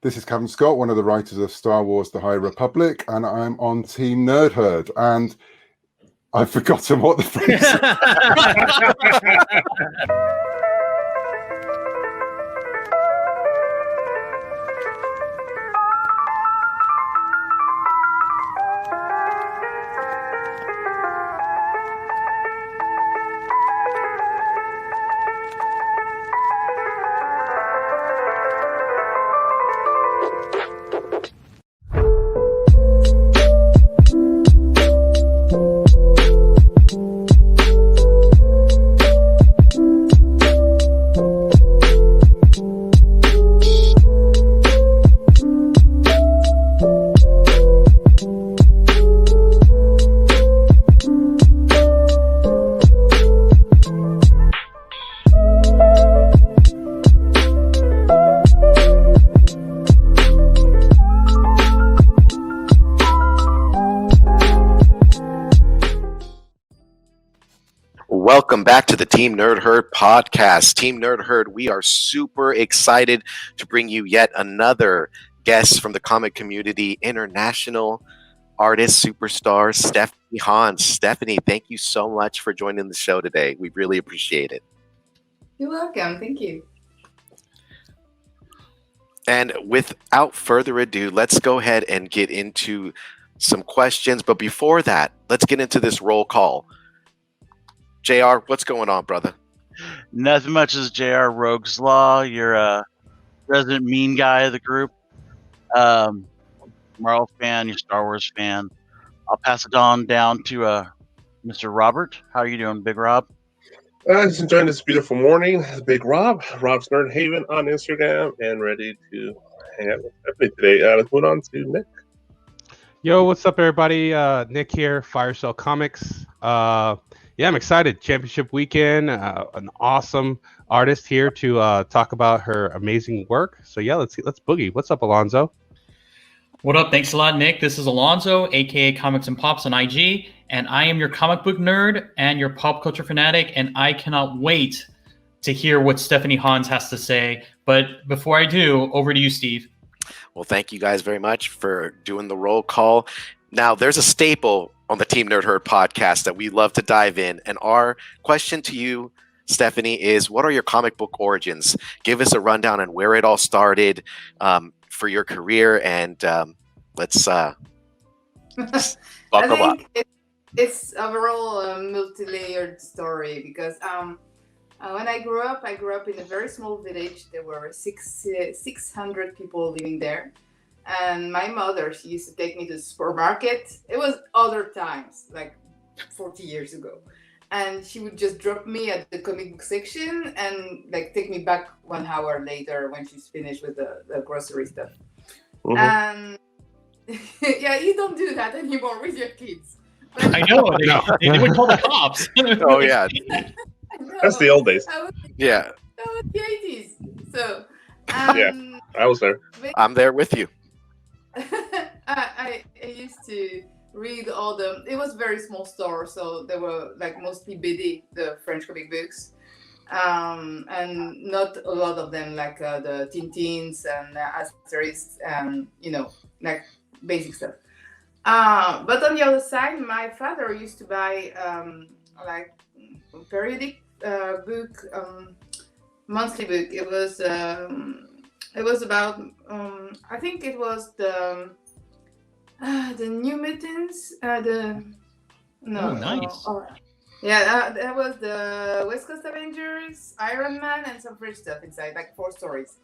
This is Kevin Scott, one of the writers of Star Wars: The High Republic, and I'm on Team Nerdherd. And I've forgotten what the phrase is. Welcome back to the Team Nerdherd podcast. Team Nerdherd, we are super excited to bring you yet another guest from the comic community, international artist superstar Stephanie Hans. Stephanie, thank you so much for joining the show today. We really appreciate it. You're welcome. Thank you. And without further ado, let's go ahead and get into some questions. But before that, let's get into this roll call. JR, what's going on, brother? Nothing much as JR Rogue's Law. You're a resident mean guy of the group. Marvel fan, you're Star Wars fan. I'll pass it on down to Mr. Robert. How are you doing, Big Rob? Just enjoying this beautiful morning. Big Rob, Rob's Nerd Haven on Instagram, and ready to hang out with Stephanie today. Let's move on to Nick. Yo, what's up, everybody? Nick here, Firecell Comics. Yeah, I'm excited. Championship weekend, an awesome artist here to talk about her amazing work. So yeah, let's boogie. What's up, Alonzo? What up? Thanks a lot, Nick. This is Alonzo, aka Comics and Pops on IG, and I am your comic book nerd and your pop culture fanatic, and I cannot wait to hear what Stephanie Hans has to say. But before I do, over to you, Steve. Well, thank you guys very much for doing the roll call. Now, there's a staple on the Team Nerdherd podcast that we love to dive in. And our question to you, Stephanie, is what are your comic book origins? Give us a rundown on where it all started for your career. And let's buckle up. It's overall a multi-layered story because when I grew up in a very small village. There were 600 people living there. And my mother, she used to take me to the supermarket. It was other times, like 40 years ago. And she would just drop me at the comic book section and like take me back 1 hour later when she's finished with the grocery stuff. Mm-hmm. And yeah, you don't do that anymore with your kids. But, I know. They would call the cops. Oh, yeah. That's the old days. Yeah. That was the 80s. So, yeah, I was there. I'm there with you. I used to read all it was a very small store, so there were like mostly BD, the French comic books, and not a lot of them like the Tintins and Asterisks and like basic stuff. But on the other side, my father used to buy like periodic book, monthly book. It was about I think it was the New Mutants. Nice. Yeah, that was the West Coast Avengers, Iron Man, and some French stuff inside, like 4 stories.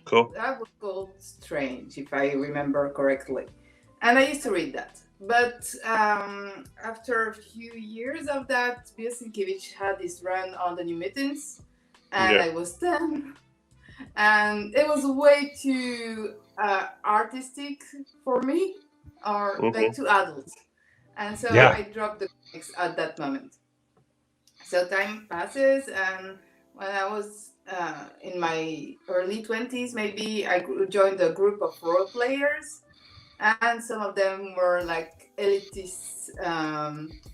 Cool. That was called Strange, if I remember correctly, and I used to read that. But after a few years of that, Bill Sienkiewicz had this run on the New Mutants, and I was 10. And it was way too artistic for me, or like too adult. And so I dropped the comics at that moment. So time passes, and when I was in my early 20s, maybe I joined a group of role players, and some of them were like elitist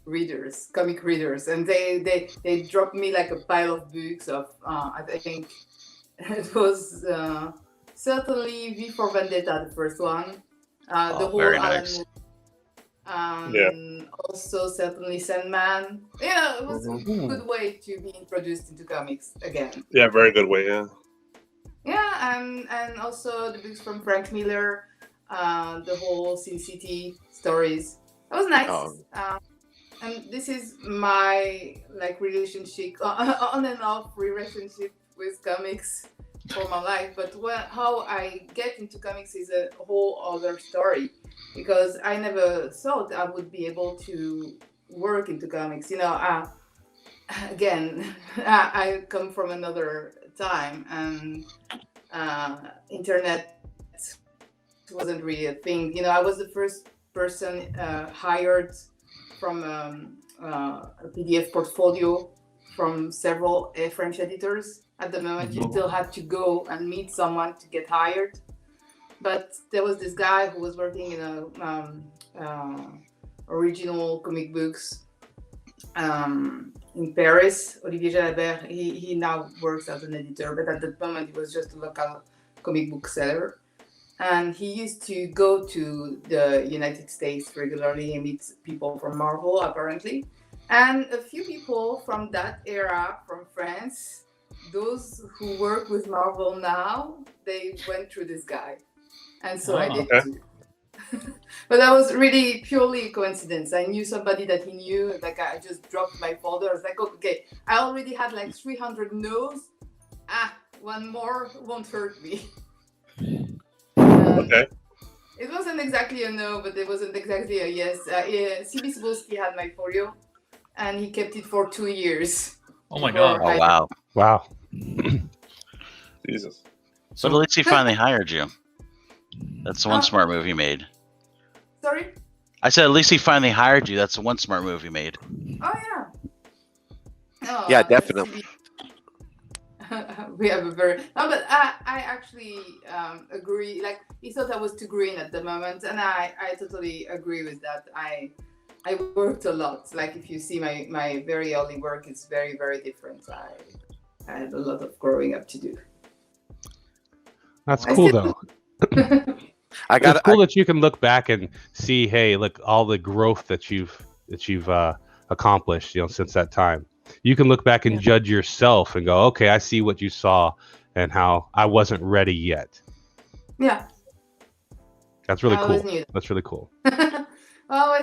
readers, comic readers, and they dropped me like a pile of books of I think it was certainly V for Vendetta, the first one. The Oh, whole very Alan nice. Moore. Also, certainly Sandman. Yeah, it was a Mhm. good way to be introduced into comics again. Yeah, very good way. Yeah. Yeah, and also the books from Frank Miller, the whole Sin City stories. That was nice. Oh. And this is my relationship on and off relationship with comics for my life. But how I get into comics is a whole other story, because I never thought I would be able to work into comics. Again, I come from another time, and internet wasn't really a thing. I was the first person hired from a PDF portfolio from several French editors. At the moment, you still had to go and meet someone to get hired. But there was this guy who was working in a original comic books in Paris, Olivier Jalabert. He now works as an editor, but at that moment he was just a local comic book seller. And he used to go to the United States regularly and meet people from Marvel, apparently. And a few people from that era, from France, those who work with Marvel now, they went through this guy. And so I did too. But that was really purely coincidence. I knew somebody that he knew. Like, I just dropped my folder. I was like, okay, I already had like 300 no's. One more won't hurt me. Okay. It wasn't exactly a no, but it wasn't exactly a yes. C.B. Cebulski had my folio, and he kept it for 2 years. Oh my God. Oh, wow. Wow. Jesus. But at least he finally hired you. That's the one smart move he made. Sorry? I said at least he finally hired you. That's the one smart move he made. Oh, yeah. Oh, Yeah, definitely. We have a very... No, but I actually agree. Like, he thought I was too green at the moment, and I totally agree with that. I worked a lot. Like, if you see my very early work, it's very, very different. I had a lot of growing up to do. That's cool, though. It's cool that you can look back and see, hey, look, all the growth that you've accomplished, since that time. You can look back and judge yourself and go, okay, I see what you saw and how I wasn't ready yet. Yeah. That's really cool. That's really cool. Yeah,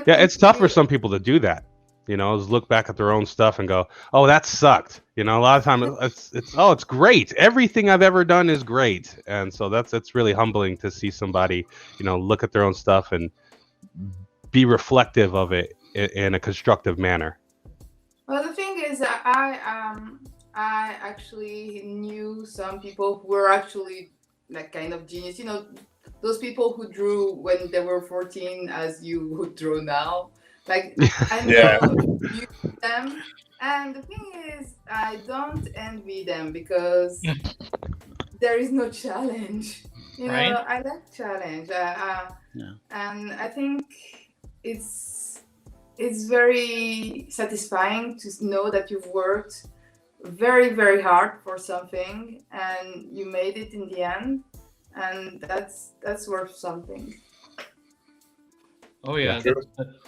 it's tough for some people to do that. Is look back at their own stuff and go, oh, that sucked. A lot of times it's great. Everything I've ever done is great. And so it's really humbling to see somebody, look at their own stuff and be reflective of it in a constructive manner. Well, the thing is, I actually knew some people who were actually like kind of genius. Those people who drew when they were 14 as you would draw now. Like, I know you them. And the thing is, I don't envy them because there is no challenge. Right? I like challenge. And I think it's very satisfying to know that you've worked very, very hard for something and you made it in the end, and that's worth something. Oh yeah,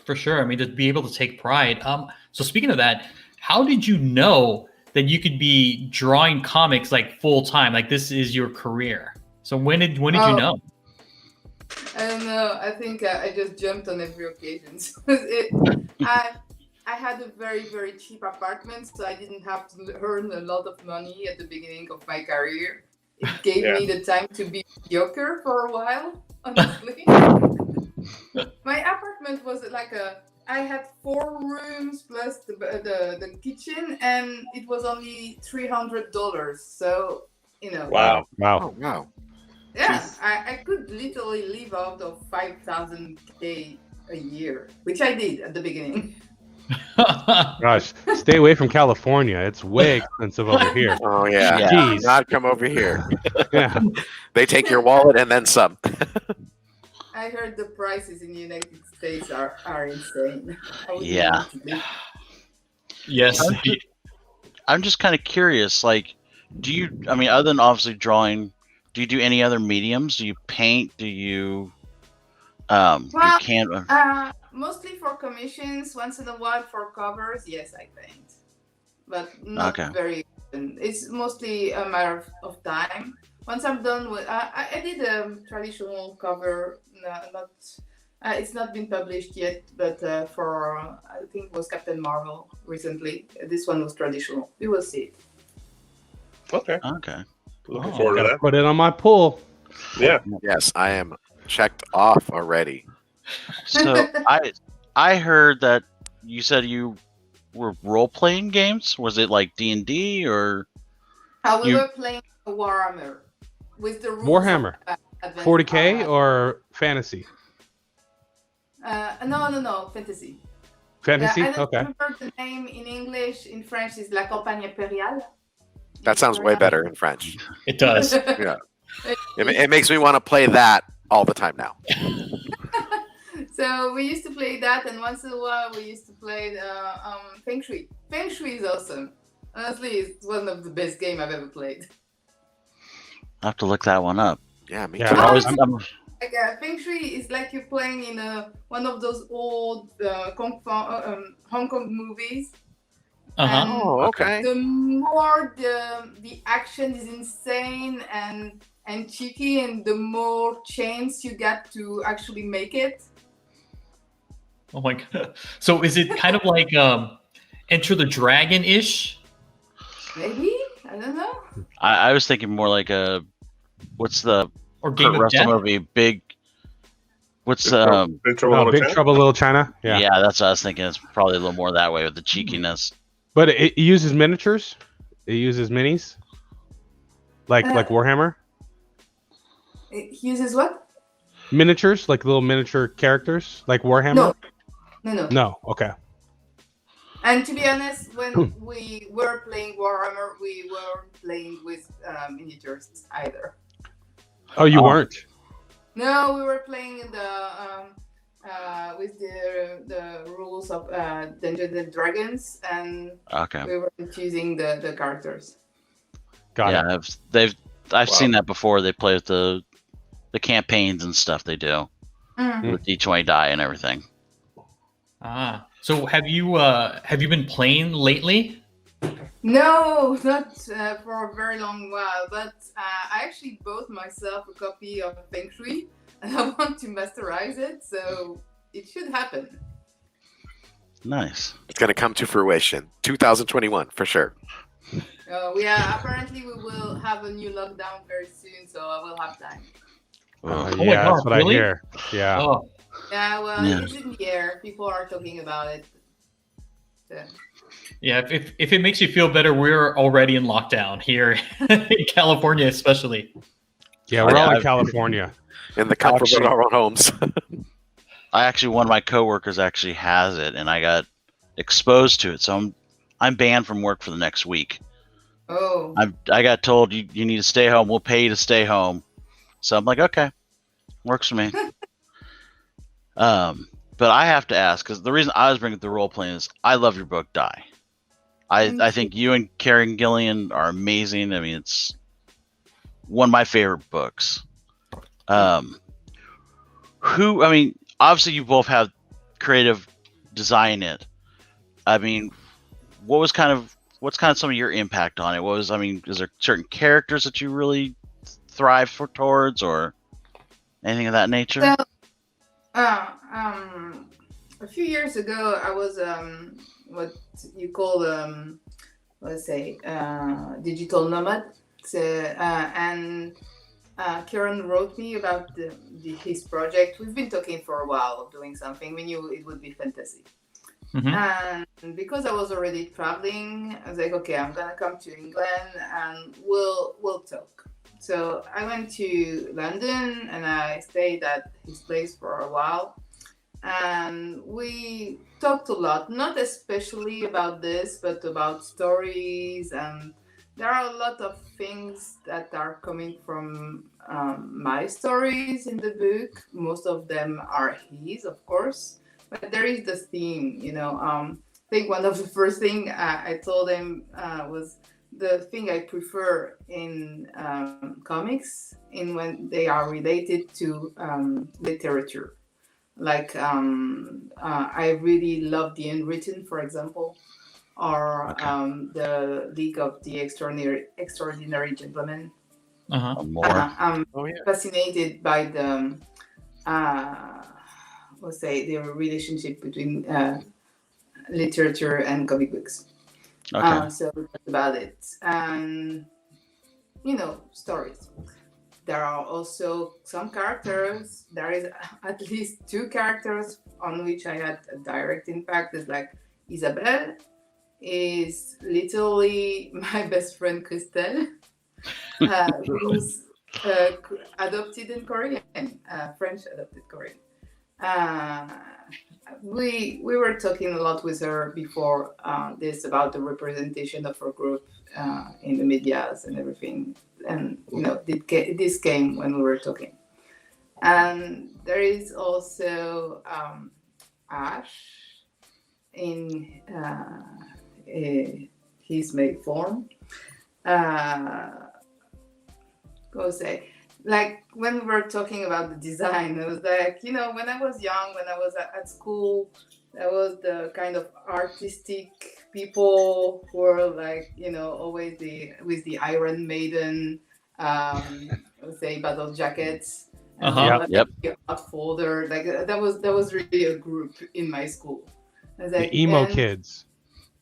for sure. I mean, to be able to take pride. So speaking of that, how did you know that you could be drawing comics like full time? Like this is your career. So when did you know? I don't know. I think I just jumped on every occasion. I had a very, very cheap apartment, so I didn't have to earn a lot of money at the beginning of my career. It gave me the time to be mediocre for a while, honestly. My apartment was like I had 4 rooms plus the kitchen, and it was only $300. So, Wow. Oh, wow. Yeah, I could literally live out of $5,000 a year, which I did at the beginning. Gosh, stay away from California. It's way expensive over here. Oh, yeah. Jeez. Not come over here. Yeah. They take your wallet and then some. I heard the prices in the United States are insane. Yeah. Yes. I'm just kind of curious, like, other than obviously drawing do you do any other mediums? Do you paint? Do you Well, Mostly for commissions, once in a while for covers, yes, I paint, but not Okay. very often. It's mostly a matter of time. Once I'm done with, I did a traditional cover, not. It's not been published yet, but for I think it was Captain Marvel recently. This one was traditional. We will see it. Okay. Okay. Looking forward to Gotta that. put it on my pool. Yeah. Yes, I am checked off already. So I heard that you said you were role playing games. Was it like D&D or? We You- were playing Warhammer with the rules. Warhammer. Of, Advent- 40K or fantasy? No, fantasy. Fantasy? I don't Okay. remember the name in English. In French, it's La Campagne Impériale. That sounds way better in French. It does. Yeah. It makes me want to play that all the time now. So we used to play that, and once in a while we used to play Feng Shui. Feng Shui is awesome. Honestly, it's one of the best games I've ever played. I have to look that one up. Yeah, me Yeah, too. I'm always- Like Feng Shui is like you're playing in one of those old Hong Kong movies. Uh-huh. And Oh, okay. the more the action is insane and cheeky, and the more chance you get to actually make it. Oh my god. So is it kind of like Enter the Dragon-ish? Maybe? I don't know. I was thinking more like what's the Or Kurt Game of Russell Death? movie? What's Big Trouble in Little Big China? Trouble in Little China? yeah. Yeah. That's what I was thinking. It's probably a little more that way with the cheekiness. But it uses miniatures? It uses minis? Like Warhammer? It uses what? Miniatures? Like little miniature characters? Like Warhammer? No. No. Okay. And to be honest, when we were playing Warhammer, we weren't playing with miniatures either. Oh, you weren't? No, we were playing in with the rules of Dungeons and Dragons, and Okay. we weren't using the characters. Got Yeah, it. I've seen that before. They play with the campaigns and stuff they do Mm. with D20 die and everything. Ah. So have you been playing lately? No, not for a very long while, but I actually bought myself a copy of Feng Shui, and I want to masterize it, so it should happen. Nice. It's going to come to fruition. 2021, for sure. Apparently we will have a new lockdown very soon, so I will have time. Ugh. Oh my Yeah, God, that's what really? I hear. Yeah. Oh. Yeah, well, Yeah. it's in the air. People are talking about it. So. Yeah, if it makes you feel better, we're already in lockdown here in California, especially. Yeah, we're all in I've- California. In the comfort Actually- of our own homes. One of my coworkers actually has it, and I got exposed to it, so I'm banned from work for the next week. Oh. I got told you need to stay home. We'll pay you to stay home. So I'm like, okay, works for me. But I have to ask, because the reason I was bringing up the role playing is I love your book, Die. I think you and Karen Gillian are amazing. I mean, it's one of my favorite books. Obviously you both have creative design in it. I mean, what's kind of some of your impact on it? Is there certain characters that you really thrive towards, or anything of that nature? So, a few years ago, I was what you call digital nomad. And Kieran wrote me about his project. We've been talking for a while of doing something. We knew it would be fantasy. Mhm. And because I was already traveling, I was like, okay, I'm gonna come to England and we'll talk. So I went to London and I stayed at his place for a while. And we talked a lot, not especially about this, but about stories. And there are a lot of things that are coming from my stories in the book. Most of them are his, of course. But there is this theme, I think one of the first things I told him was the thing I prefer in comics in when they are related to literature. Like I really love the Unwritten, for example, or the League of the Extraordinary Gentlemen. More. I'm Oh, yeah. fascinated by the the relationship between literature and comic books. Okay. So that's about it. And stories. There are also some characters. There is at least 2 characters on which I had a direct impact. It's like Isabelle is literally my best friend Christelle, who's adopted in Korean, French adopted Korean. We were talking a lot with her before this about the representation of her group in the medias and everything, and this came when we were talking. And there is also Ash in his male form. Like when we were talking about the design, it was like, when I was young, when I was at school, that was the kind of artistic people who were like, always with the Iron Maiden, battle jackets, and Yep. art folder. Like that was really a group in my school. I was like, The emo kids.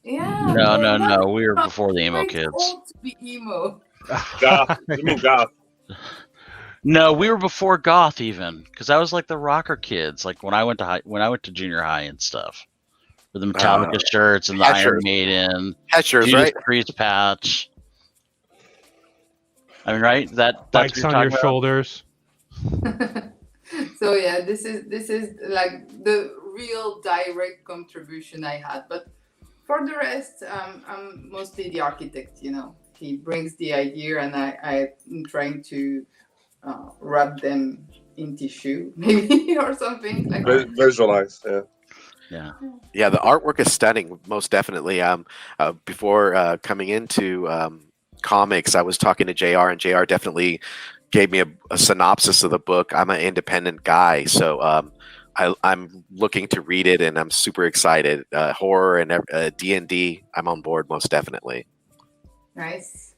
Yeah. No. We were before the emo We're kids. old to be emo. Goth. You mean goth? No, we were before goth even, because I was like the rocker kids. Like when I went to junior high and stuff, with the Metallica shirts and the Hatchers. Iron Maiden, Hatchers, Judas right? Priest patch. I mean, right? That's Bikes what on you're your talking shoulders. So yeah, this is like the real direct contribution I had. But for the rest, I'm mostly the architect. He brings the idea, and I'm trying to wrap them in tissue, maybe, or something like that. Visualize, yeah. Yeah, the artwork is stunning, most definitely. Before coming into comics, I was talking to JR, and JR definitely gave me a synopsis of the book. I'm an independent guy, so I'm looking to read it, and I'm super excited. Horror and D&D, I'm on board, most definitely. Nice.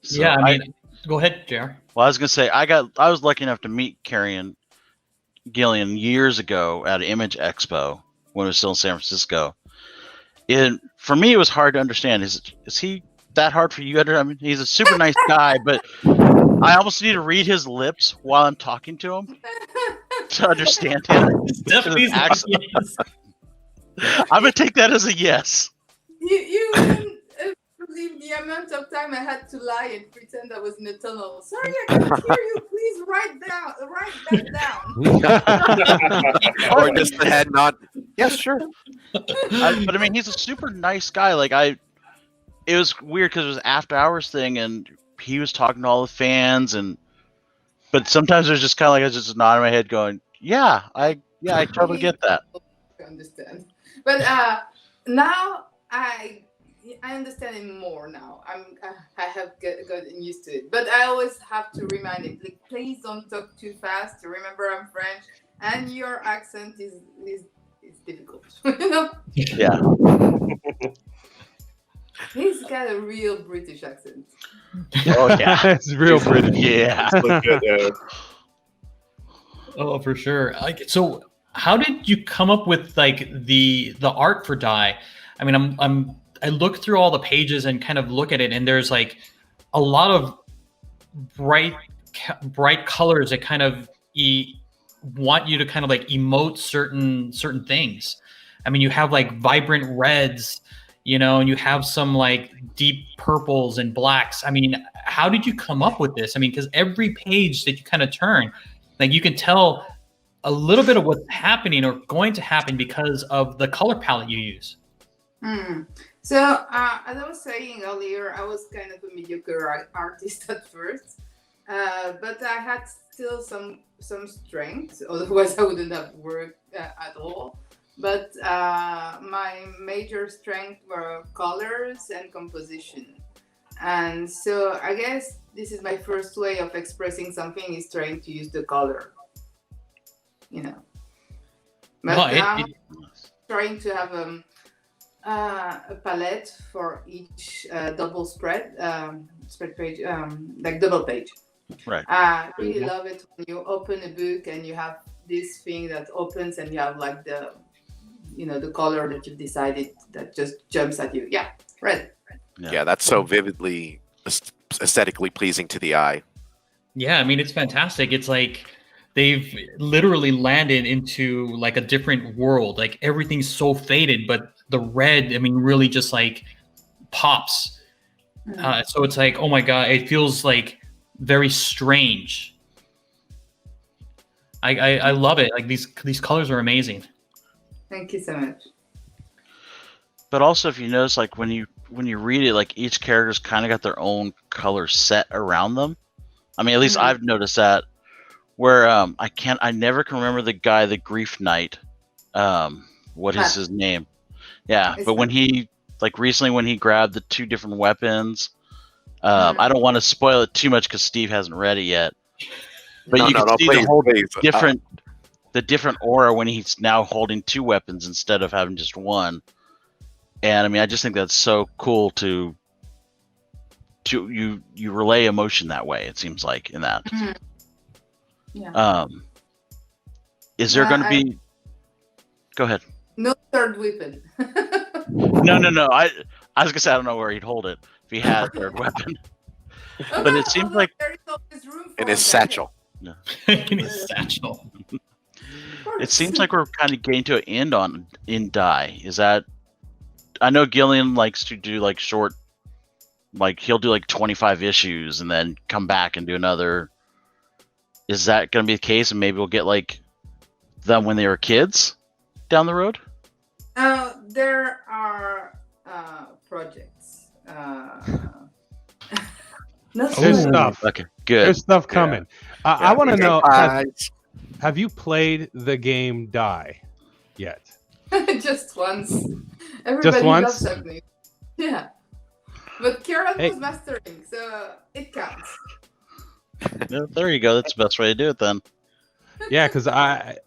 So Yeah, I mean, go ahead, JR. Well, I was gonna say I was lucky enough to meet Carrie Gillian years ago at Image Expo when it was still in San Francisco. For me, it was hard to understand. Is he that hard for you? I mean, he's a super nice guy, but I almost need to read his lips while I'm talking to him to understand him. Definitely. I'm gonna take that as a yes. You wouldn't believe the amount of time I had to lie and pretend I was in a tunnel. Sorry, I can't hear you. Please write that down. Or just the head nod. Yes, sure. But I mean, he's a super nice guy. Like it was weird because it was after hours thing, and he was talking to all the fans, but sometimes it was just kind of like I was just nodding my head, going, "Yeah, I totally get that." I understand, but now I understand it more now. I have gotten used to it, but I always have to remind him, like, please don't talk too fast. Remember, I'm French, and your accent is difficult. Yeah. He's got a real British accent. Oh yeah, It's real British. yeah. Look good, yeah. Oh, for sure. So how did you come up with like the art for Die? I mean, I look through all the pages and kind of look at it, and there's like a lot of bright colors that kind of want you to kind of like emote certain things. I mean, you have like vibrant reds, and you have some like deep purples and blacks. I mean, how did you come up with this? I mean, because every page that you kind of turn, like you can tell a little bit of what's happening or going to happen because of the color palette you use. So, as I was saying earlier, I was kind of a mediocre artist at first, but I had still some strength. Otherwise, I wouldn't have worked at all. but my major strength were colors and composition. And so I guess this is my first way of expressing something is trying to use the color, you know. But No, I'm trying to have a palette for each double spread page, like double page. Right. I really love it when you open a book and you have this thing that opens and you have like the, you know, the color that you've decided that just jumps at you. Yeah, red. Yeah, that's so vividly aesthetically pleasing to the eye. Yeah, I mean, it's fantastic. It's like they've literally landed into like a different world. Like everything's so faded, but the red, I mean, really just like pops. So it's like, oh my God, it feels like very strange. I love it. Like these colors are amazing. Thank you so much. But also, if you notice, like when you read it, like each character's kind of got their own color set around them. I mean, at least I've noticed that. Where I never can remember the guy, the Grief Knight. What is his name? Yeah, but when he recently when he grabbed the two different weapons, I don't want to spoil it too much because Steve hasn't read it yet. But you can see the whole different aura when he's now holding two weapons instead of having just one. And I mean, I just think that's so cool to you relay emotion that way. It seems like in that. Yeah. Is there going to be? Go ahead. No third weapon. No. I was gonna say I don't know where he'd hold it if he had a third weapon. But it seems like in his satchel. Yeah. In his satchel. It seems like we're kind of getting to an end in Die. Is that? I know Gillian likes to do like short, like he'll do like 25 issues and then come back and do another. Is that going to be the case? And maybe we'll get like them when they were kids down the road? There are projects. There's stuff. Okay, good. There's stuff coming. I want to know, have you played the game Die yet? Just once. Everybody Just once? loves that game. Yeah. But Kieran was mastering, so it counts. Yeah, there you go. That's the best way to do it then. Yeah, because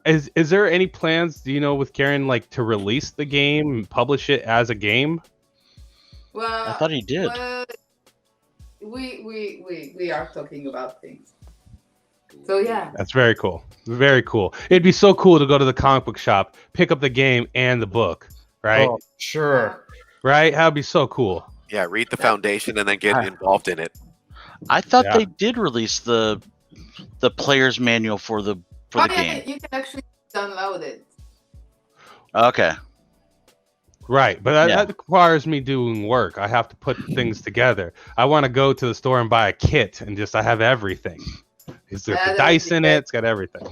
is there any plans, do you know, with Karen, like to release the game and publish it as a game? Well, I thought he did. Well, we are talking about things. So yeah. That's very cool. Very cool. It'd be so cool to go to the comic book shop, pick up the game and the book, right? Oh, sure. Right? That'd be so cool. Yeah, read the foundation and then get involved in it. I thought they did release the player's manual for the game. You can actually download it. Okay. Right, but that requires me doing work. I have to put things together. I want to go to the store and buy a kit and I have everything. Is there the dice in it? It's got everything.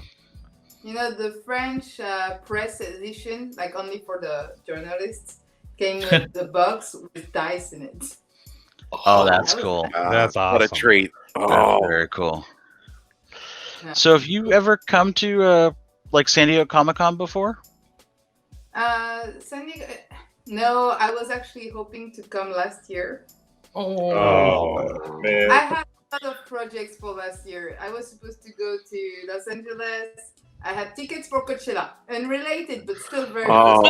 You know, the French press edition, like only for the journalists, came with the box with dice in it. Oh, that's cool. That's awesome. What a treat. Oh, very cool. Yeah. So have you ever come to like San Diego Comic-Con before? San Diego, no, I was actually hoping to come last year. Oh man. I had a lot of projects for last year. I was supposed to go to Los Angeles. I had tickets for Coachella, unrelated but still very yeah,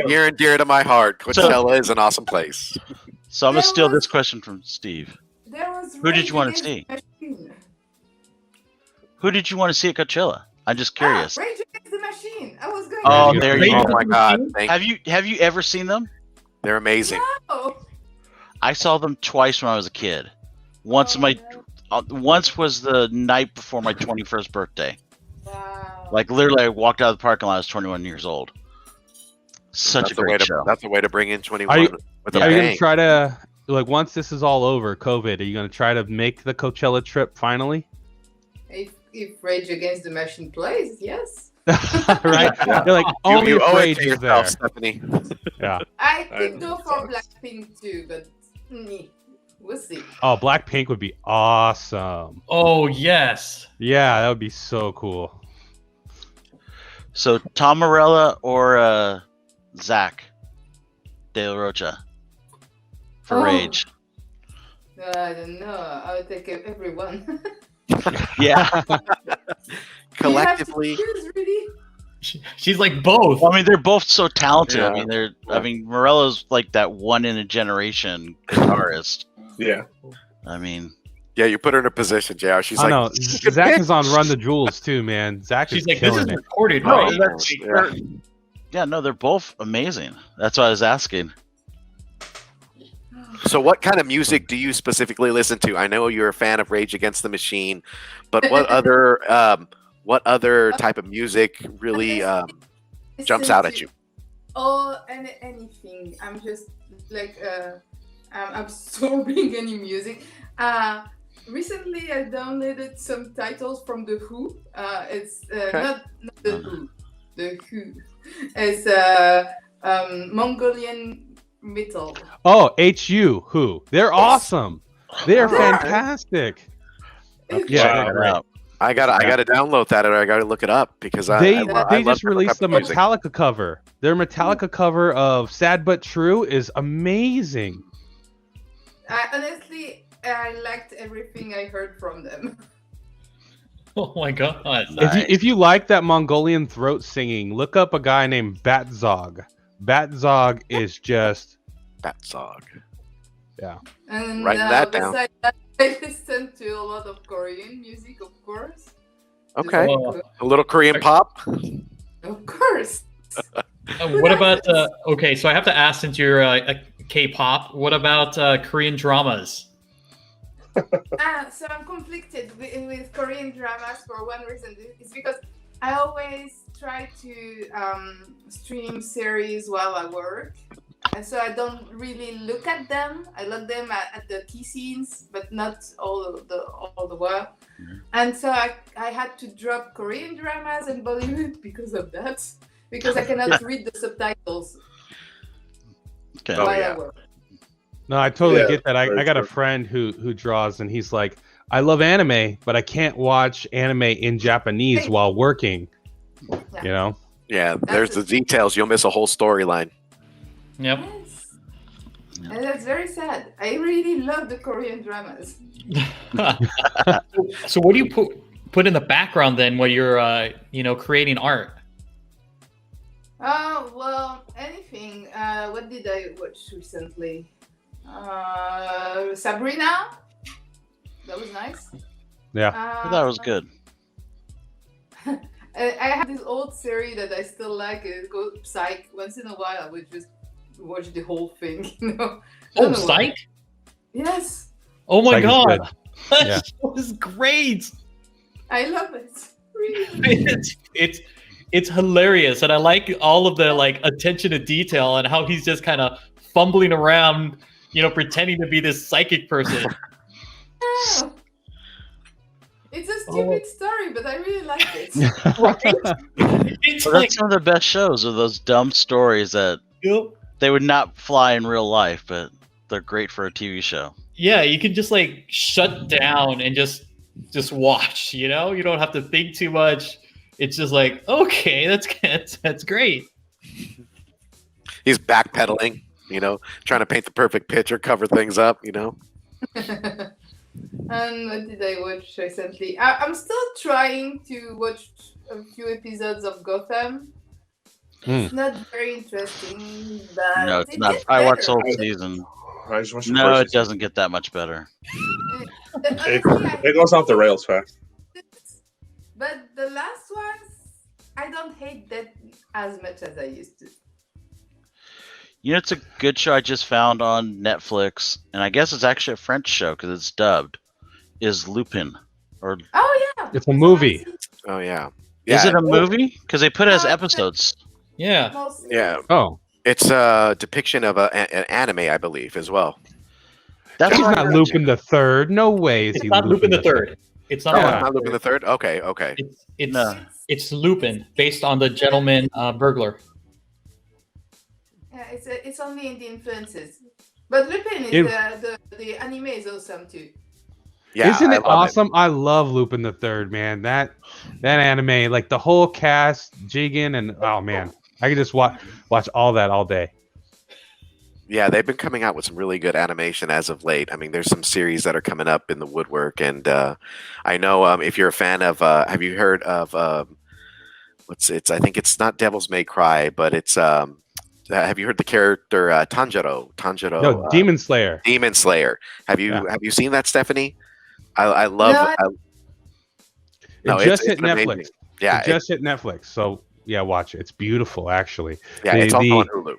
near and dear to my heart. Coachella is an awesome place. So I'm gonna steal this question from Steve. Who did you want to see? Who did you want to see at Coachella? I'm just curious. Rage Against the Machine. I was going. Oh, there you go. Oh my God! Have you ever seen them? They're amazing. No. I saw them twice when I was a kid. Once was the night before my 21st birthday. Wow. Like literally, I walked out of the parking lot. I was 21 years old. Such a great show. That's a way to bring in 21 with a bang. Are you gonna try to, like, once this is all over, COVID, are you gonna try to make the Coachella trip finally? If Rage Against the Machine plays, yes. Right? You're like, only you if owe Rage it to is there. yourself, Stephanie. Yeah. I could go for Blackpink too, but we'll see. Oh, Blackpink would be awesome. Oh, yes. Yeah, that would be so cool. So Tom Morella or Zach De La Rocha for Oh. Rage. I don't know. I would take everyone. Yeah. Collectively, You have to choose, really. She's like both. Well, I mean, they're both so talented. Yeah. I mean, I mean, Morella's like that one in a generation guitarist. Yeah. I mean, yeah, you put her in a position, JR. She's I like, know. "You can Zach pick." is on Run the Jewels too, man. Zach She's is like, this killing is it. recorded, No, right? that's- Yeah. yeah, no, they're both amazing. That's what I was asking. So, what kind of music do you specifically listen to? I know you're a fan of Rage Against the Machine, but what other type of music really jumps out at you? Oh, anything. I'm just like I'm absorbing any music. Recently, I downloaded some titles from the Who. It's not the Who. The Who. It's Mongolian metal. Oh, HU, who? They're awesome. They're Yeah. fantastic. It's Yeah, Check it out. I gotta download that, or I gotta look it up because They I love just different released type the of music. Metallica cover. Their Metallica cover of "Sad but True" is amazing. honestly, I liked everything I heard from them. Oh my god. If you like that Mongolian throat singing, look up a guy named Batzog. Batzog is just That song. And Writing that down. besides that, I listen to a lot of Korean music, of course. Okay, Oh. a little Korean pop. Of course. What about okay, so I have to ask, since you're a K-pop, what about Korean dramas? So I'm conflicted with Korean dramas for one reason. It's because I always try to stream series while I work, and so I don't really look at them. I look them at the key scenes, but not all the while. And so I had to drop Korean dramas and Bollywood because of that, because I cannot read the subtitles Okay. Oh, while yeah. I work. no, I totally Yeah, get that. I very got a true. friend who draws, and he's like, I love anime, but I can't watch anime in Japanese while working. Yeah. You know? Yeah, there's the details. You'll miss a whole storyline. Yep. Yes. And that's very sad. I really love the Korean dramas. So what do you put in the background then when you're creating art? Oh, well, anything. What did I watch recently? Sabrina. That was nice. Yeah. That was good. I have this old series that I still like. It's called Psych. Once in a while, I would just watch the whole thing. You know. I Oh, don't know why. Psych! Yes, Oh my Psych is god, good. that Yeah. show is great. I love it. Really. It's hilarious, and I like all of the attention to detail and how he's just kind of fumbling around, pretending to be this psychic person. Oh. It's a stupid story, but I really like it. Right? It's Well, that's some of the best shows are those dumb stories that they would not fly in real life, but they're great for a TV show. yeah, you can just shut down and just watch. You don't have to think too much. It's just like, okay, that's great. He's backpedaling, trying to paint the perfect picture, cover things up, And what did I watch recently? I'm still trying to watch a few episodes of Gotham. It's not very interesting, but No, it's it not. gets I watched the better. whole season. I just watched the No, first it season. doesn't get that much better. It goes off the rails fast. But the last ones, I don't hate that as much as I used to. It's a good show I just found on Netflix, and I guess it's actually a French show because it's dubbed. Is Lupin, or Oh yeah, It's a movie. Oh yeah. is Yeah, it a movie? Because they put it as No, it's a- episodes. Yeah. Mostly. yeah. Oh, It's a depiction of an anime, I believe, as well. That's he's what I not heard. Lupin the Third. No way is It's he not Lupin the Third. It's not. Oh, Yeah. it's not Lupin the Third. Okay. It's No. it's Lupin, based on the gentleman burglar. Yeah, it's only in the influences. But Lupin is It- the anime is awesome too. Yeah, Isn't I it love awesome? I love Lupin the Third, man. That anime, like the whole cast, Jigen, and oh man, I could just watch all that all day. Yeah, they've been coming out with some really good animation as of late. I mean, there's some series that are coming up in the woodwork, and I know if you're a fan of, have you heard of I think it's not Devil's May Cry, but it's have you heard the character Tanjiro? Tanjiro, No, Demon Slayer. Demon Slayer. Have you seen that, Stephanie? I love. No, No, It just it's hit amazing. Netflix. Yeah, It just hit Netflix. So yeah, watch it. It's beautiful, actually. yeah, it's also on Hulu.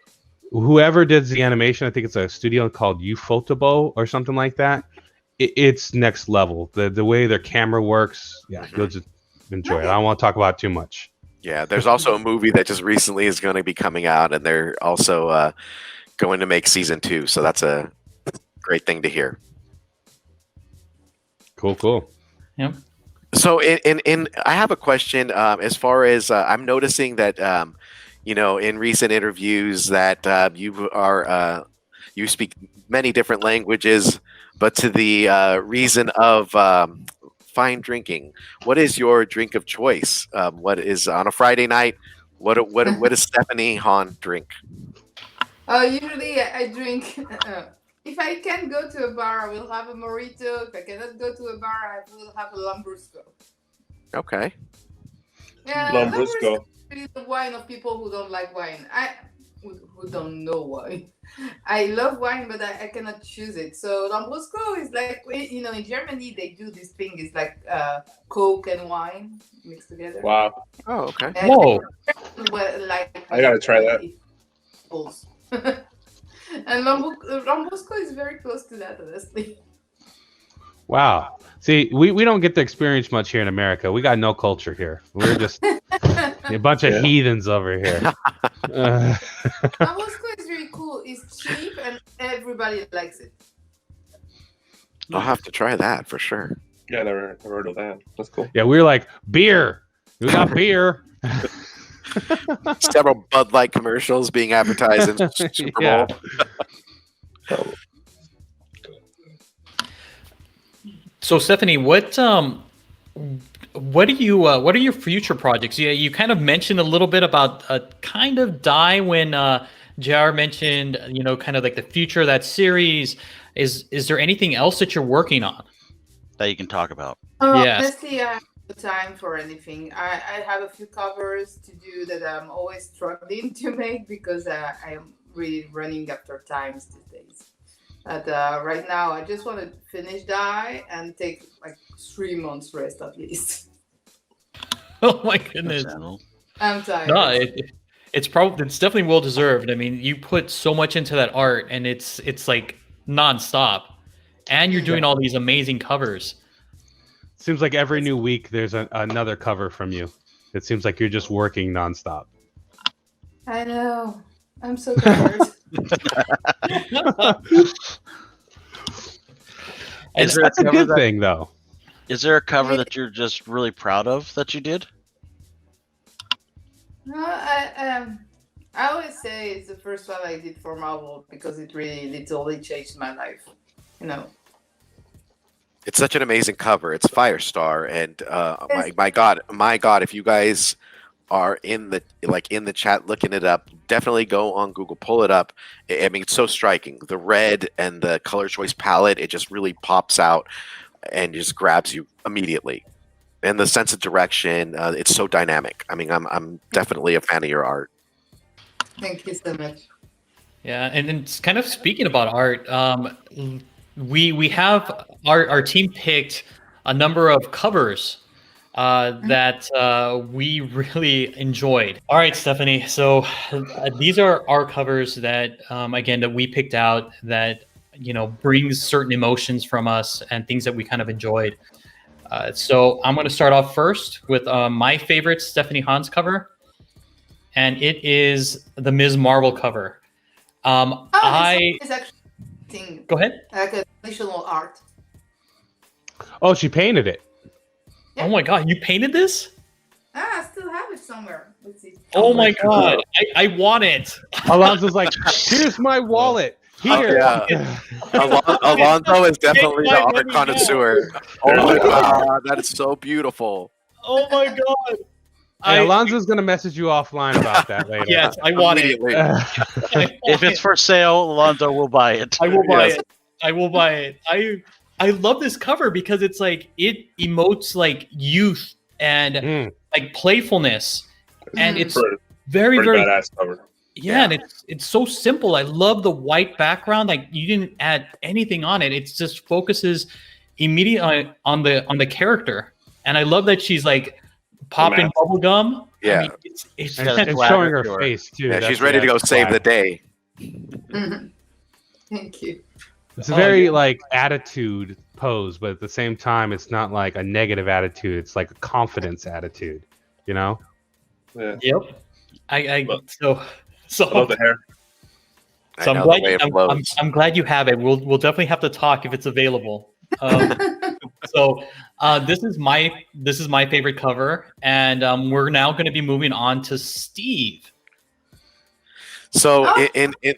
Whoever did the animation, I think it's a studio called Ufotable or something like that. It's next level. The way their camera works, yeah, you'll just enjoy it. I don't want to talk about it too much. Yeah, there's also a movie that just recently is going to be coming out, and they're also going to make season 2. So that's a great thing to hear. Cool. Yep. So in I have a question as far as I'm noticing that in recent interviews that you speak many different languages, but to the reason of fine drinking, what is your drink of choice? What is on a Friday night? What does Stephanie Hahn drink? Usually I drink. If I can go to a bar, I will have a mojito. If I cannot go to a bar, I will have a Lambrusco. Okay. Yeah, Lambrusco. is really the wine of people who don't like wine. Who don't know wine. I love wine, but I cannot choose it. So Lambrusco is like, in Germany they do this thing. It's like Coke and wine mixed together. Wow. Oh, okay. And Whoa. I gotta try that. And Lambrusco is very close to that, honestly. Wow. See, we don't get to experience much here in America. We got no culture here. We're just a bunch of heathens over here. Lambrusco is really cool. It's cheap and everybody likes it. I'll have to try that for sure. Yeah, never heard of that. That's cool. Yeah, we were like, beer. We got beer. Several Bud Light commercials being advertised in Super Bowl. Yeah. So Stephanie, what are your future projects? You kind of mentioned a little bit about kind of die when JR mentioned kind of like the future of that series. Is there anything else that you're working on that you can talk about? Yes. Honestly, I have no time for anything. I have a few covers to do that I'm always struggling to make because I am really running after times these days. But right now, I just want to finish Die and take like 3 months rest at least. Oh my goodness. I'm tired. No, it's definitely well deserved. I mean, you put so much into that art, and it's like nonstop, and you're doing all these amazing covers. Seems like every new week there's another cover from you. It seems like you're just working nonstop. I know. I'm so tired. That's a good thing, though. Is there a cover that you're just really proud of that you did? No, I always say it's the first one I did for Marvel because it really literally changed my life. It's such an amazing cover. It's Firestar, and my God, if you guys are in the chat looking it up, definitely go on Google, pull it up. I mean, it's so striking. The red and the color choice palette, it just really pops out and just grabs you immediately. And the sense of direction, it's so dynamic. I mean, I'm definitely a fan of your art. Thank you so much. Yeah, and it's kind of speaking about art. We have our team picked a number of covers that we really enjoyed. All right, Stephanie. So these are our covers that again that we picked out that brings certain emotions from us and things that we kind of enjoyed. So I'm going to start off first with my favorite Stephanie Hahn's cover, and it is the Ms. Marvel cover. It's actually go ahead. Like a traditional art. Oh, she painted it. Yeah. Oh my God, you painted this? I still have it somewhere. Let's see. Oh my God, I want it. Alonso's like, here's my wallet. Here. yeah. Alonso is definitely the art connoisseur. Oh my god, that is so beautiful. Oh my god. Hey, Alonso's gonna message you offline about that later. Yes, I want it. Immediately. If it's for sale, Alonso will buy it. I will buy Yes. it. I will buy it. I love this cover because it's like it emotes like youth and like playfulness, and it's very badass cover. yeah, and it's so simple. I love the white background. Like you didn't add anything on it. It just focuses immediately on the character, and I love that she's like popping bubble gum. Yeah. I mean, it's And showing her face too. Yeah, That's- she's ready to go that's save the flag. day. Thank you. It's a very like attitude pose, but at the same time, it's not like a negative attitude. It's like a confidence attitude. You know? Yeah. Yep. I I love the hair. I So know I'm the glad, way it flows. I'm glad you have it. We'll definitely have to talk if it's available. So this is my favorite cover, and we're now going to be moving on to Steve. So Oh.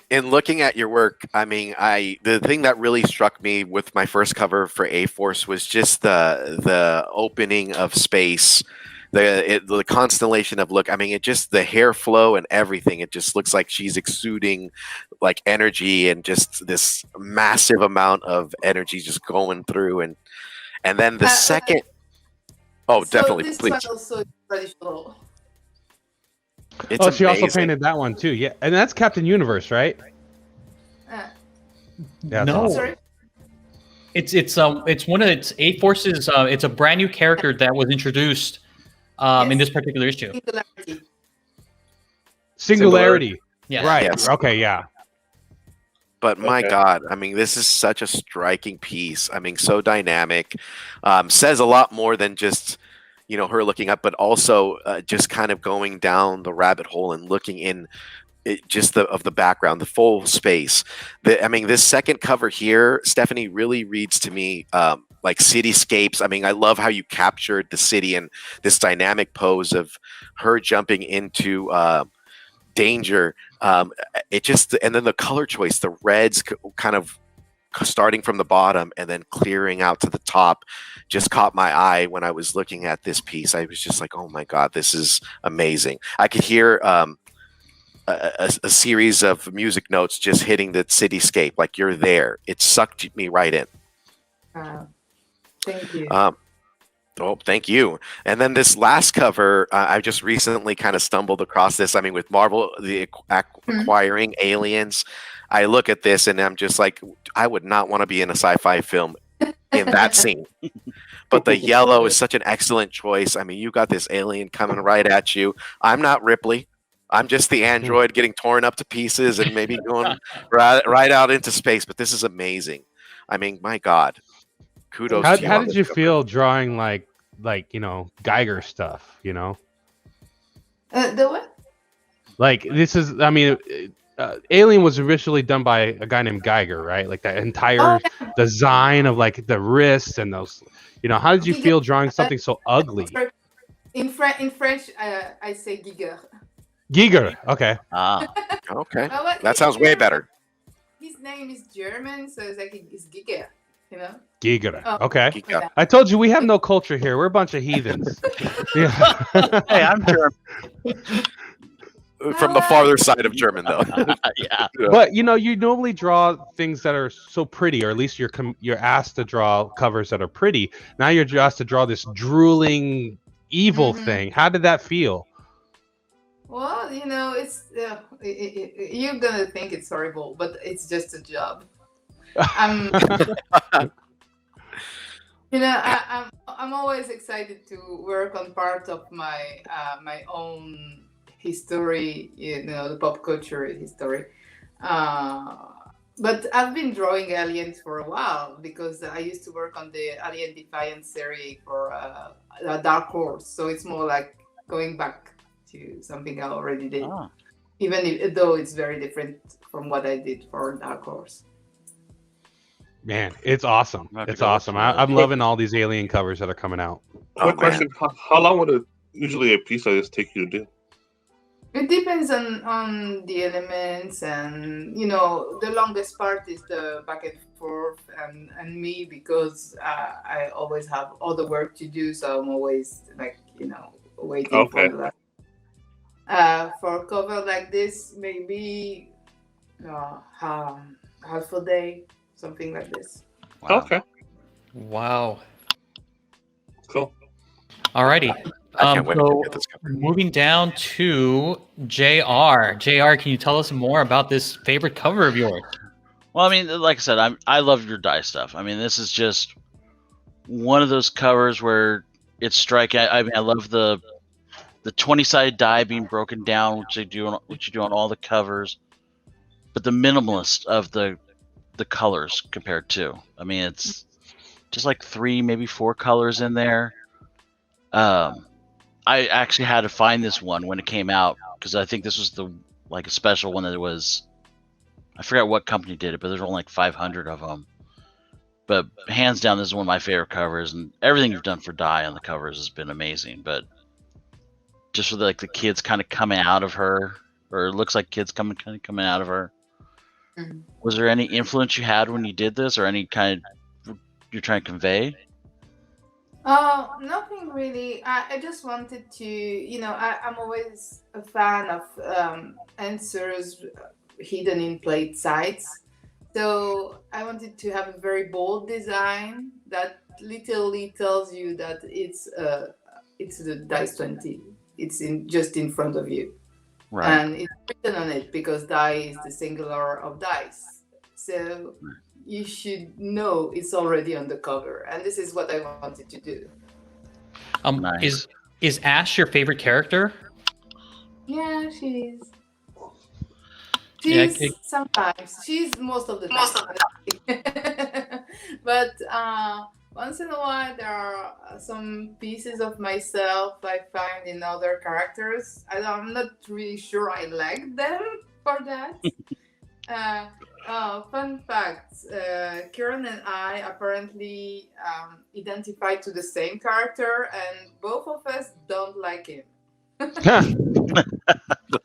in looking at your work, I mean, the thing that really struck me with my first cover for A-Force was just the opening of space, the constellation of look. I mean, it just the hair flow and everything. It just looks like she's exuding like energy and just this massive amount of energy just going through and then the second. Oh, So definitely, this please. one also is traditional. It's Oh, she also amazing. painted that one too. Yeah, and that's Captain Universe, right? Uh, Yeah, that's No. awesome. sorry. It's one of its A-Forces. It's a brand new character that was introduced in Yes. this particular issue. Singularity. Singularity. Yeah. Right. Yes. Okay. Yeah. But my Okay. God, I mean, this is such a striking piece. I mean, so dynamic. Says a lot more than just, her looking up, but also just kind of going down the rabbit hole and looking in of the background, the full space. I mean, this second cover here, Stephanie, really reads to me like cityscapes. I mean, I love how you captured the city and this dynamic pose of her jumping into danger. It just, and then the color choice, the reds kind of starting from the bottom and then clearing out to the top just caught my eye when I was looking at this piece. I was just like, oh my God, this is amazing. I could hear a series of music notes just hitting the cityscape, like you're there. It sucked me right in. Thank you. Oh, thank you. And then this last cover, I just recently kind of stumbled across this. I mean, with Marvel acquiring Aliens, I look at this and I'm just like, I would not want to be in a sci-fi film in that scene. But the yellow is such an excellent choice. I mean, you got this alien coming right at you. I'm not Ripley. I'm just the android getting torn up to pieces and maybe going right out into space. But this is amazing. I mean, my God. Kudos to you. How on did this you cover. feel drawing like Geiger stuff? The what? Like this is. I mean, Alien was originally done by a guy named Geiger, right? Like that entire design of like the wrists and those. How did you feel drawing something so ugly? In French, I say Giger. Giger. Okay. Ah, Okay. Oh, what? That sounds way better. His name is German, so it's like it's Giger. Giger. Oh. Okay. Giga. I told you we have no culture here. We're a bunch of heathens. Yeah. hey, I'm sure. From the farther side of German, though. Yeah. But you normally draw things that are so pretty, or at least you're asked to draw covers that are pretty. Now you're asked to draw this drooling evil thing. How did that feel? Well, it's you're gonna think it's horrible, but it's just a job. I'm always excited to work on part of my my own history, the pop culture history. But I've been drawing aliens for a while because I used to work on the Alien Defiance series for darkhorse, so it's more like going back to something I already did, Ah. even though it's very different from what I did for darkhorse. Man, it's awesome. I have to It's go awesome. look for I'm loving all these alien covers that are coming out. Oh, Quick question: How long would usually a piece like this take you to do? It depends on the elements, and the longest part is the back and forth and me, because I always have other work to do, so I'm always like waiting for that. For a cover like this, maybe half a day, something like this. Wow. Okay, Wow. cool. Alrighty. I can't wait to So get this cover. moving down to JR. JR, can you tell us more about this favorite cover of yours? Well, I mean, like I said, I love your die stuff. I mean, this is just one of those covers where it's striking. I mean, I love the 20-sided die being broken down, which you do on all the covers, but the minimalist of the colors compared to. I mean, it's just like 3, maybe 4 colors in there. I actually had to find this one when it came out, because I think this was a special one that was, I forgot what company did it, but there's only like 500 of them. But hands down, this is one of my favorite covers, and everything you've done for Die on the covers has been amazing. But just with the kids kind of coming out of her, or it looks like kids coming out of her. Mhm. Was there any influence you had when you did this, or any kind of you're trying to convey? Nothing really. I just wanted to, I'm always a fan of answers hidden in plain sights. So I wanted to have a very bold design that literally tells you that it's the dice 20. It's just in front of you, Right. and it's written on it because die is the singular of dice. So you should know it's already on the cover, and this is what I wanted to do. Nice. Is Ash your favorite character? Yeah, she is. Yeah, She's sometimes. She's most of the time. But once in a while, there are some pieces of myself I find in other characters. I'm not really sure I like them for that. Fun fact, Kieran and I apparently identify to the same character, and both of us don't like him.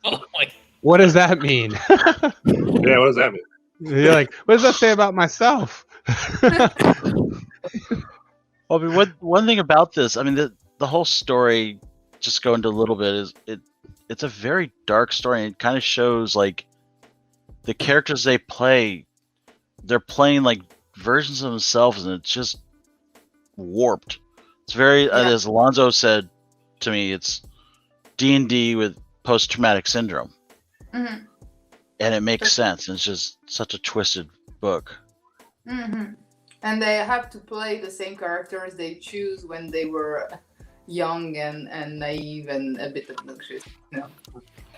Oh my! What does that mean? Yeah, what does that mean? You're like, what does that say about myself? Well, I mean, one thing about this, I mean, the whole story, just go into a little bit, is it's a very dark story, and it kind of shows the characters they play, they're playing versions of themselves, and it's just warped. It's very, as Alonzo said to me, it's D&D with post-traumatic syndrome. Mm-hmm. And it makes sense. And it's just such a twisted book. Mm-hmm. And they have to play the same characters they choose when they were young and naive and a bit obnoxious.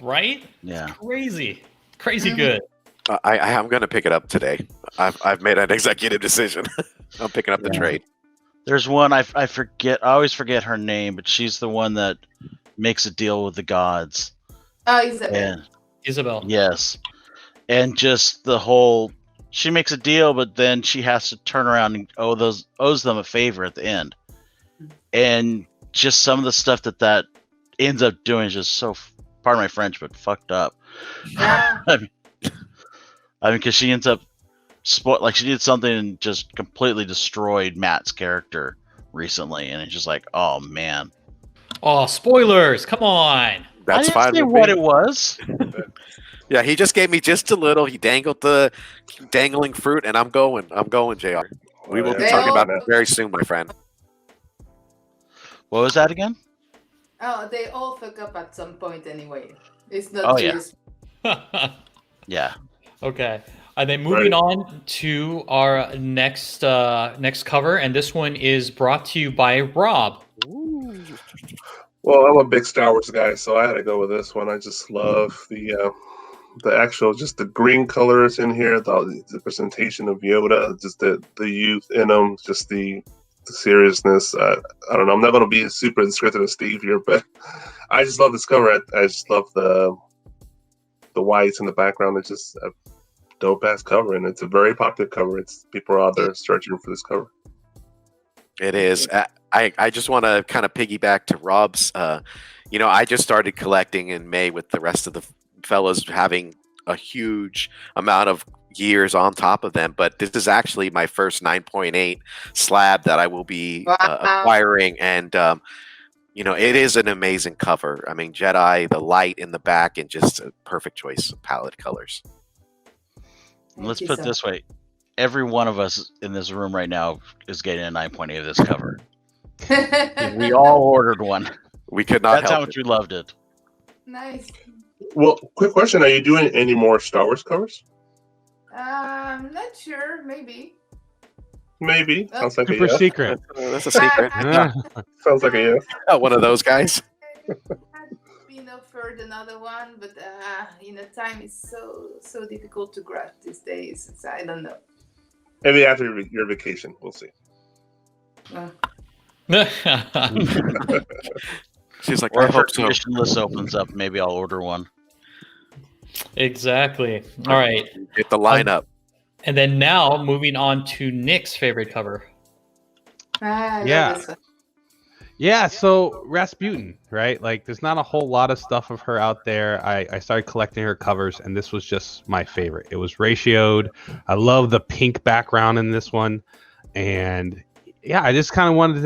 Right? Yeah. Crazy Mhm. good. I'm going to pick it up today. I've made an executive decision. I'm picking up the Yeah. trade. There's one I forget. I always forget her name, but she's the one that makes a deal with the gods. Isabel. And Isabel. yes, and just the whole, she makes a deal, but then she has to turn around and owes them a favor at the end, and just some of the stuff that ends up doing is just so, pardon my French, but fucked up. Yeah. I mean, because she ends up she did something and just completely destroyed Matt's character recently, and it's just like, oh man. Oh, spoilers! Come on. That's I fine didn't say with what me. it was. Yeah, he just gave me just a little. He dangled the dangling fruit, and I'm going, JR. We will be They talking about all- it very soon, my friend. What was that again? Oh, they all fuck up at some point anyway. It's not Oh, yeah. just Yeah. Okay. And then moving on to our next cover, and this one is brought to you by Rob. Well, I'm a big Star Wars guy, so I had to go with this one. I just love the actual, just the green colors in here, the presentation of Yoda, just the youth in them, just the seriousness. I don't know. I'm not going to be super descriptive of Steve here, but I just love this cover. I just love the whites in the background. It's just a dope ass cover, and it's a very popular cover. It's people are out there searching for this cover. It is. I just want to kind of piggyback to Rob's, I just started collecting in May with the rest of the fellows having a huge amount of years on top of them. But this is actually my first 9.8 slab that I will be acquiring. And, it is an amazing cover. I mean, Jedi, the light in the back, and just a perfect choice of palette colors. Let's put it this way. Every one of us in this room right now is getting a 9.8 of this cover. We all ordered one. We could not That's how help much it. we loved it. Nice. Well, quick question: are you doing any more Star Wars covers? Not sure. Maybe. Maybe. Sounds like Super a yes. secret. That's a secret. Sounds like a yes. One of those guys. I had been offered another one, but time is so difficult to grasp these days. So I don't know. Maybe after your vacation, we'll see. She's like, Or I if our hope so. commission list opens up, maybe I'll order one. Exactly. All right. Get the lineup. And then now moving on to Nick's favorite cover. I Yeah. love this one. Yeah, so Rasputin, right? Like, there's not a whole lot of stuff of her out there. I started collecting her covers, and this was just my favorite. It was ratioed. I love the pink background in this one, and yeah, I just kind of wanted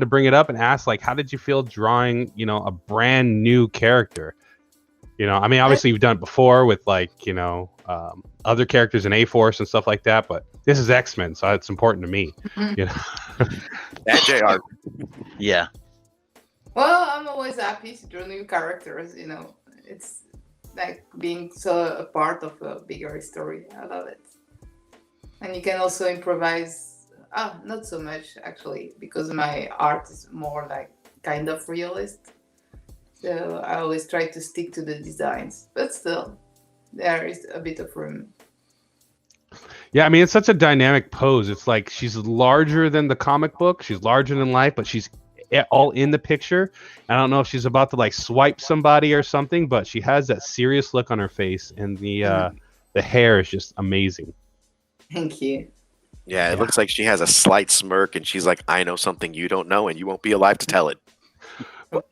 to bring it up and ask, like, how did you feel drawing, a brand new character? I mean, obviously you've done it before with other characters in A-Force and stuff like that, but this is X-Men, so it's important to me. And JR. Yeah. Well, I'm always happy to draw new characters. It's like being a part of a bigger story. I love it. And you can also improvise. Not so much actually, because my art is more like kind of realist. So I always try to stick to the designs, but still, there is a bit of room. Yeah, I mean, it's such a dynamic pose. It's like she's larger than the comic book. She's larger than life, but she's all in the picture. I don't know if she's about to like swipe somebody or something, but she has that serious look on her face, and the hair is just amazing. Thank you. Yeah, it looks like she has a slight smirk, and she's like, I know something you don't know, and you won't be alive to tell it.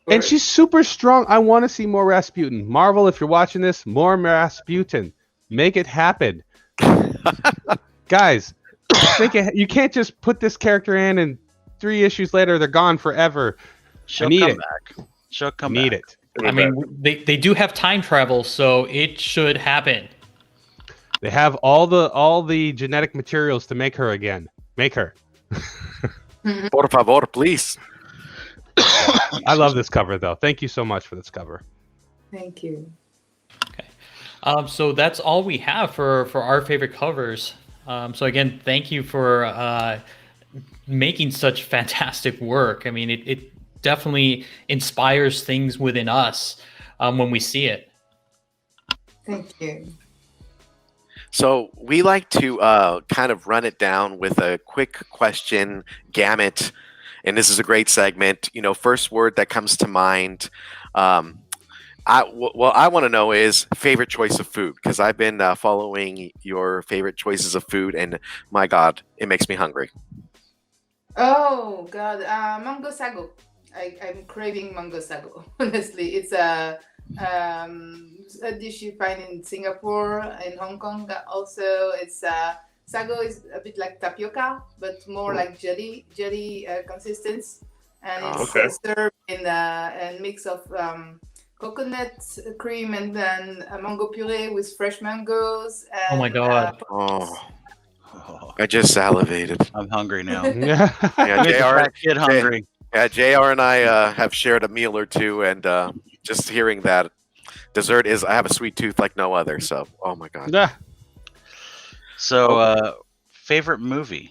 And she's super strong. I want to see more Rasputin. Marvel, if you're watching this, more Rasputin. Make it happen. Guys, you can't just put this character in and 3 issues later they're gone forever. She'll need come it. back. She'll come Need back. it. I mean, they do have time travel, so it should happen. They have all the genetic materials to make her again. Make her. Por favor, please. I love this cover though. Thank you so much for this cover. Thank you. So that's all we have for our favorite covers. So again, thank you for making such fantastic work. I mean, it definitely inspires things within us when we see it. Thank you. So we like to kind of run it down with a quick question gamut, and this is a great segment. First word that comes to mind. What I want to know is favorite choice of food, because I've been following your favorite choices of food, and my God, it makes me hungry. Oh God, mango sago. I'm craving mango sago. Honestly, it's a dish you find in Singapore, in Hong Kong. Also, it's sago is a bit like tapioca, but more like jelly consistence, and it's served in a mix of coconut cream and then a mango puree with fresh mangoes. And, Oh my God. I just salivated. I'm hungry now. Yeah. Yeah, Get hungry. Yeah, JR and I have shared a meal or two, and just hearing that dessert I have a sweet tooth like no other. So, oh my God. Yeah. So, favorite movie?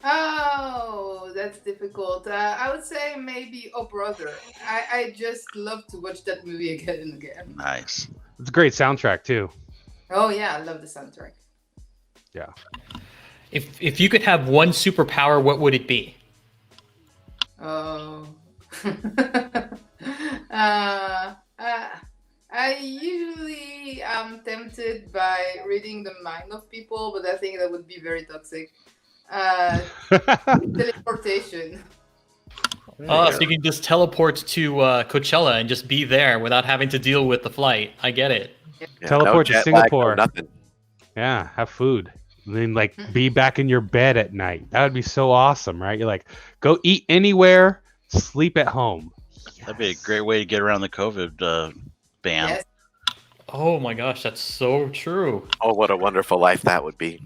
Oh, that's difficult. I would say maybe Oh Brother. I just love to watch that movie again and again. Nice. It's a great soundtrack too. Oh yeah, I love the soundtrack. Yeah. If you could have one superpower, what would it be? Oh. I usually am tempted by reading the mind of people, but I think that would be very toxic. Teleportation. So you can just teleport to Coachella and just be there without having to deal with the flight. I get it. Yeah, Teleport to jet lag, Singapore. nothing. Yeah, have food. And then like be back in your bed at night. That would be so awesome, right? You're like, go eat anywhere, sleep at home. That'd be a great way to get around the COVID ban. Yes. Oh my gosh, that's so true. Oh, what a wonderful life that would be.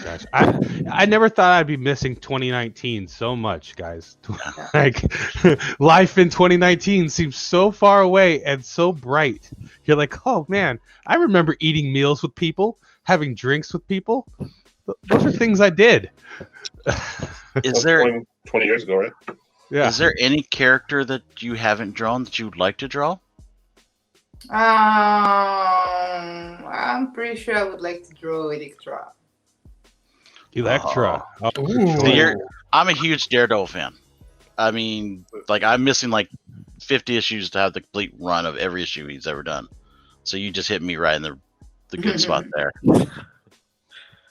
Gosh, I never thought I'd be missing 2019 so much, guys. Like life in 2019 seems so far away and so bright. You're like, oh man, I remember eating meals with people, having drinks with people. Those are things I did. Is there 20 years ago, right? Yeah. Is there any character that you haven't drawn that you would like to draw? I'm pretty sure I would like to draw Electra. Electra. Oh, for Ooh. sure. I'm a huge Daredevil fan. I mean, like I'm missing like 50 issues to have the complete run of every issue he's ever done. So you just hit me right in the good spot there.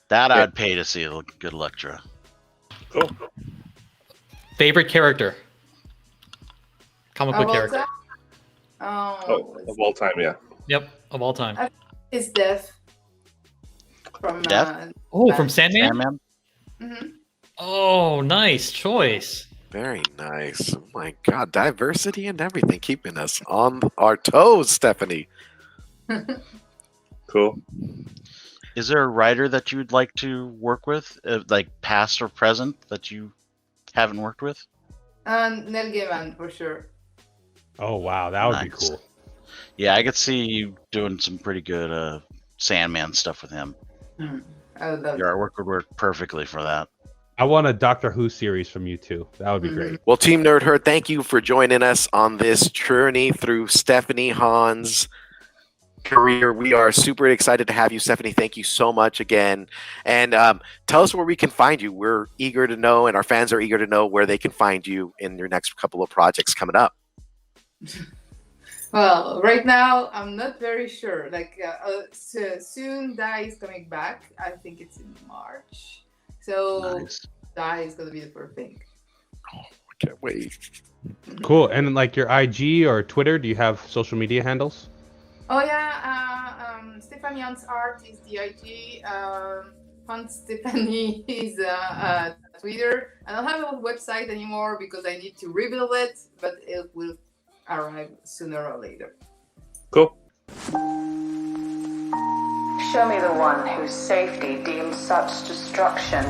That I'd pay to see a good Electra. Cool. Favorite character? Comic book character. Oh, of all time, yeah. Yep, of all time. It's Death. From Death? From Sandman? Sandman? Mhm. Oh, nice choice. Very nice. Oh my God, diversity and everything, keeping us on our toes, Stephanie. Cool. Is there a writer that you'd like to work with, like past or present, that you haven't worked with? Neil Gaiman for sure. Oh wow, that would be Nice. cool. Yeah, I could see you doing some pretty good Sandman stuff with him. I would love Your artwork would work perfectly for that. I want a Doctor Who series from you too. That would be great. Well, Team Nerdherd, thank you for joining us on this journey through Stephanie Hahn's career. We are super excited to have you, Stephanie. Thank you so much again. And tell us where we can find you. We're eager to know, and our fans are eager to know where they can find you in your next couple of projects coming up. Well, right now I'm not very sure. Like soon, Die is coming back. I think it's in March. So Nice. Die is gonna be the first thing. I can't wait. Cool. And like your IG or Twitter, do you have social media handles? Oh yeah, Stephanie Hahn's art is the IG. Hunt Stephanie is Twitter. I don't have a website anymore because I need to rebuild it, but it will arrive sooner or later. Cool. Show me the one whose safety deems such destruction.